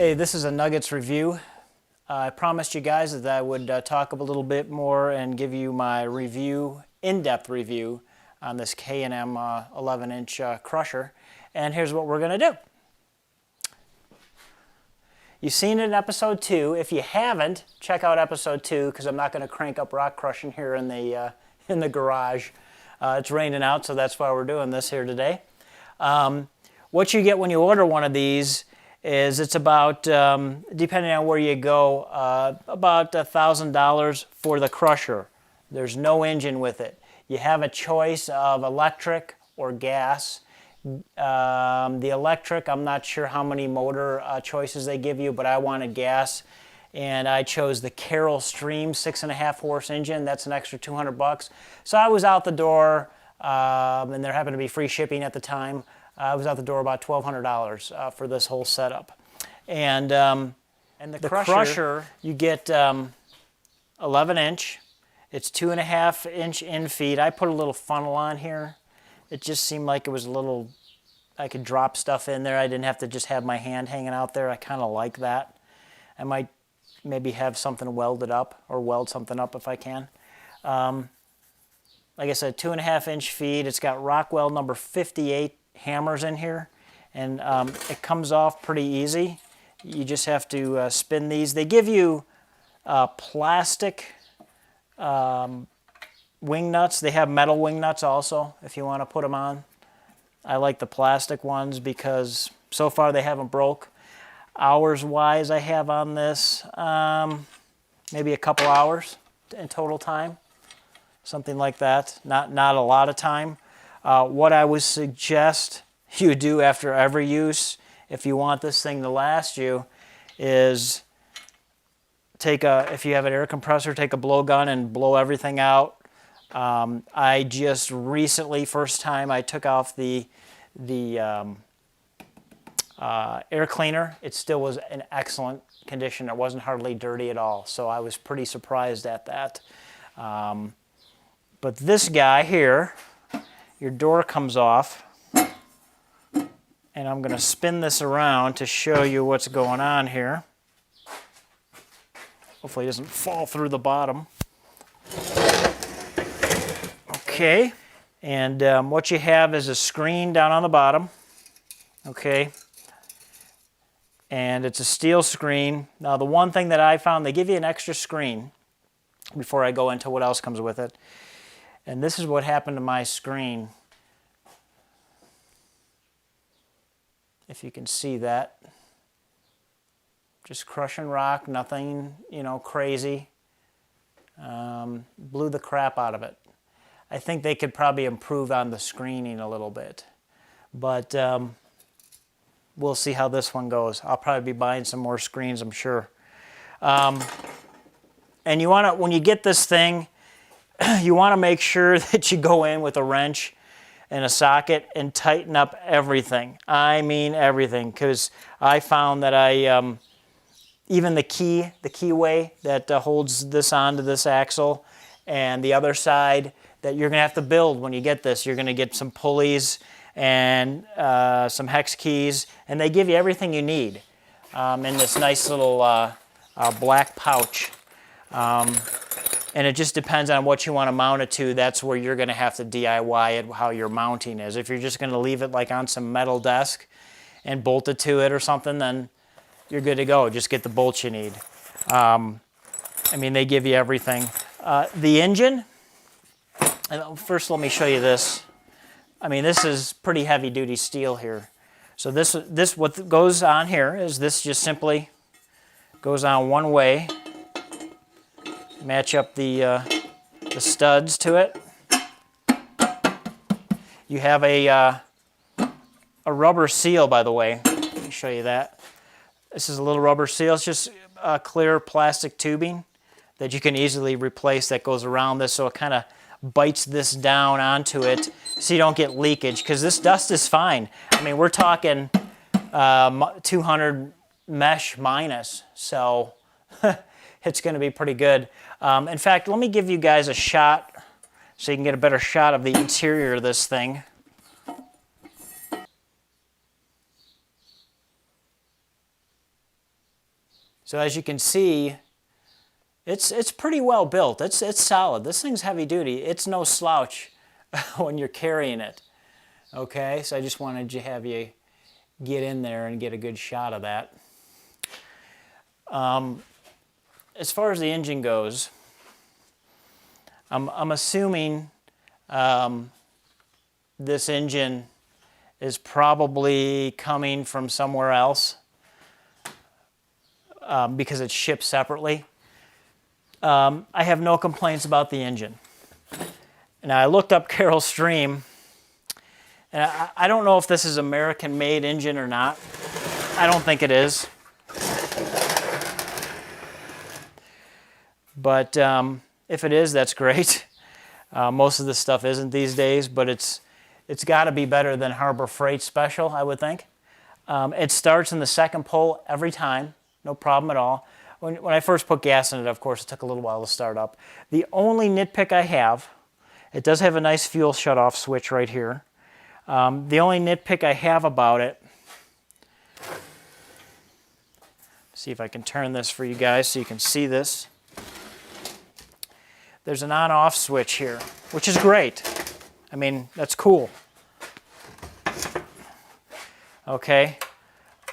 Hey, this is a Nuggets review. I promised you guys that I would talk a little bit more and give you my review, in-depth review on this K&M 11-inch crusher. And here's what we're going to do. You've seen it in episode 2. If you haven't, check out episode 2 because I'm not going to crank up rock crushing here in the garage. It's raining out, so that's why we're doing this here today. What you get when you order one of these is it's about, depending on where you go, about $1,000 for the crusher. There's no engine with it. You have a choice of electric or gas. The electric, I'm not sure how many motor choices they give you, but I wanted gas, and I chose the Carroll Stream 6.5 horse engine. That's an extra $200. So I was out the door, and there happened to be free shipping at the time. I was out the door about $1,200 for this whole setup. And the crusher, you get 11-inch. It's 2.5-inch in feet. I put a little funnel on here. It just seemed like it was a little, I could drop stuff in there. I didn't have to just have my hand hanging out there. I kind of like that. I might maybe have something welded up or weld something up if I can. Like I said, 2.5-inch feet. It's got Rockwell number 58 hammers in here, and it comes off pretty easy. You just have to spin these. They give you plastic wing nuts. They have metal wing nuts also if you want to put them on. I like the plastic ones because so far they haven't broke. Hours wise, I have on this maybe a couple hours in total time, something like that. Not a lot of time. What I would suggest you do after every use, if you want this thing to last you, is if you have an air compressor, take a blowgun and blow everything out. I just recently, first time, I took off the air cleaner. It still was in excellent condition. It wasn't hardly dirty at all, so I was pretty surprised at that. But this guy here, your door comes off, and I'm going to spin this around to show you what's going on here. Hopefully it doesn't fall through the bottom. Okay, and what you have is a screen down on the bottom, okay, and it's a steel screen. Now the one thing that I found, they give you an extra screen before I go into what else comes with it. And this is what happened to my screen. If you can see that. Just crushing rock, nothing, crazy. Blew the crap out of it. I think they could probably improve on the screening a little bit. But we'll see how this one goes. I'll probably be buying some more screens, I'm sure. And you want to, when you get this thing, you want to make sure that you go in with a wrench and a socket and tighten up everything. I mean everything, because I found that even the keyway that holds this onto this axle and the other side that you're going to have to build when you get this. You're going to get some pulleys and some hex keys, and they give you everything you need in this nice little black pouch. And it just depends on what you want to mount it to. That's where you're going to have to DIY it, how your mounting is. If you're just going to leave it like on some metal desk and bolt it to it or something, then you're good to go. Just get the bolts you need. I mean, they give you everything. The engine, first let me show you this. I mean, this is pretty heavy-duty steel here. So this what goes on here is this just simply goes on one way. Match up the studs to it. You have a rubber seal, by the way. Let me show you that. This is a little rubber seal. It's just clear plastic tubing that you can easily replace that goes around this, so it kind of bites this down onto it so you don't get leakage, because this dust is fine. I mean, we're talking 200 mesh minus, so it's going to be pretty good. In fact, let me give you guys a shot so you can get a better shot of the interior of this thing. So as you can see, it's pretty well built. It's solid. This thing's heavy duty. It's no slouch when you're carrying it. Okay, so I just wanted to have you get in there and get a good shot of that. As far as the engine goes, I'm assuming this engine is probably coming from somewhere else because it's shipped separately. I have no complaints about the engine. Now I looked up Carroll Stream, and I don't know if this is American-made engine or not. I don't think it is. But if it is, that's great. Most of this stuff isn't these days, but it's got to be better than Harbor Freight Special, I would think. It starts in the second pole every time, no problem at all. When I first put gas in it, of course, it took a little while to start up. The only nitpick I have, it does have a nice fuel shutoff switch right here. The only nitpick I have about it, see if I can turn this for you guys so you can see this. There's an on-off switch here, which is great. I mean, that's cool. Okay,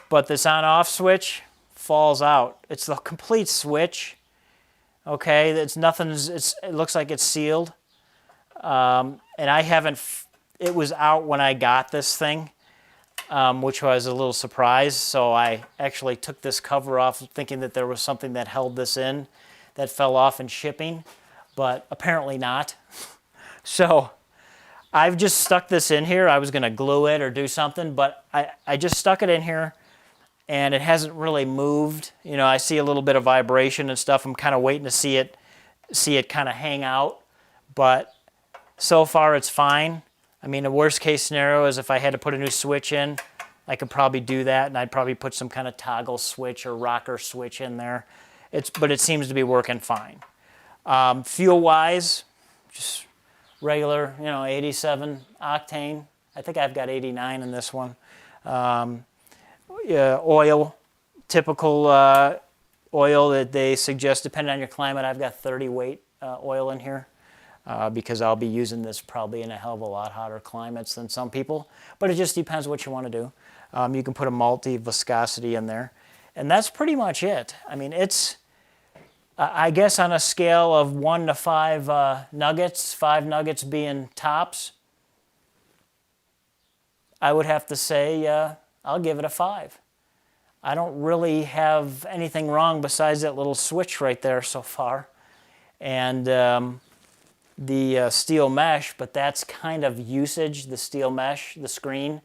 but this on-off switch falls out. It's the complete switch. Okay, it's nothing. It looks like it's sealed, and I haven't. It was out when I got this thing, which was a little surprise. So I actually took this cover off, thinking that there was something that held this in, that fell off in shipping. But apparently not. So I've just stuck this in here. I was going to glue it or do something, but I just stuck it in here, and it hasn't really moved. You know, I see a little bit of vibration and stuff. I'm kind of waiting to see it kind of hang out, but so far it's fine. I mean, the worst case scenario is if I had to put a new switch in, I could probably do that, and I'd probably put some kind of toggle switch or rocker switch in there. But it seems to be working fine. Fuel-wise, just regular, 87 octane. I think I've got 89 in this one. Oil, typical oil that they suggest, depending on your climate. I've got 30 weight oil in here because I'll be using this probably in a hell of a lot hotter climates than some people. But it just depends what you want to do. You can put a multi-viscosity in there. And that's pretty much it. I mean, it's... I guess on a scale of 1 to 5 nuggets, 5 nuggets being tops, I would have to say I'll give it a 5. I don't really have anything wrong besides that little switch right there so far. And the steel mesh, but that's kind of usage, the steel mesh, the screen.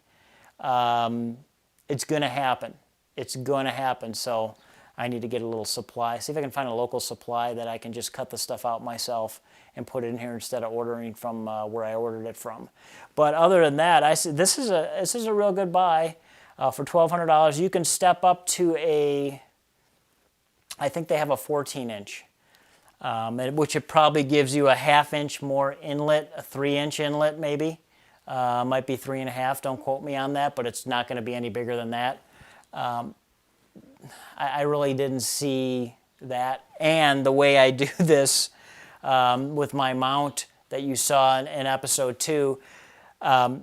It's going to happen. It's going to happen. So I need to get a little supply. See if I can find a local supply that I can just cut the stuff out myself and put it in here instead of ordering from where I ordered it from. But other than that, I said this is a real good buy for $1,200. You can step up to I think they have a 14-inch, which it probably gives you a 1/2 inch more inlet, a 3-inch inlet maybe. Might be 3.5. Don't quote me on that, but it's not going to be any bigger than that. I really didn't see that. And the way I do this with my mount that you saw in episode 2,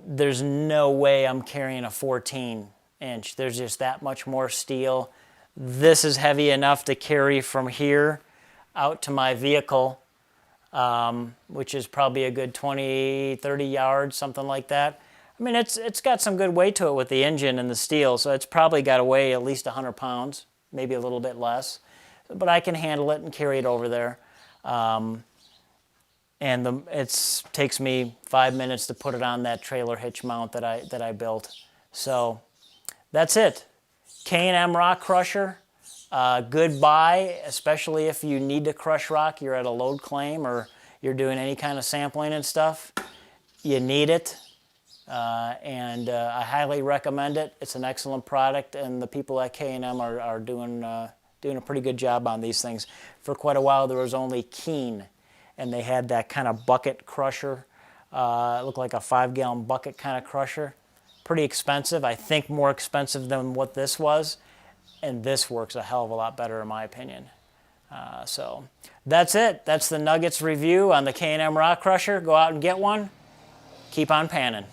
there's no way I'm carrying a 14-inch. There's just that much more steel. This is heavy enough to carry from here out to my vehicle, which is probably a good 20, 30 yards, something like that. I mean, it's got some good weight to it with the engine and the steel, so it's probably got to weigh at least 100 pounds, maybe a little bit less. But I can handle it and carry it over there. And it takes me 5 minutes to put it on that trailer hitch mount that I built. So that's it. K&M Rock Crusher, good buy, especially if you need to crush rock, you're at a load claim or you're doing any kind of sampling and stuff. You need it. And I highly recommend it. It's an excellent product, and the people at K&M are doing a pretty good job on these things. For quite a while, there was only Keen, and they had that kind of bucket crusher. It looked like a 5-gallon bucket kind of crusher. Pretty expensive. I think more expensive than what this was. and this works a hell of a lot better in my opinion. So that's it. That's the Nuggets review on the K&M Rock Crusher. Go out and get one. Keep on panning.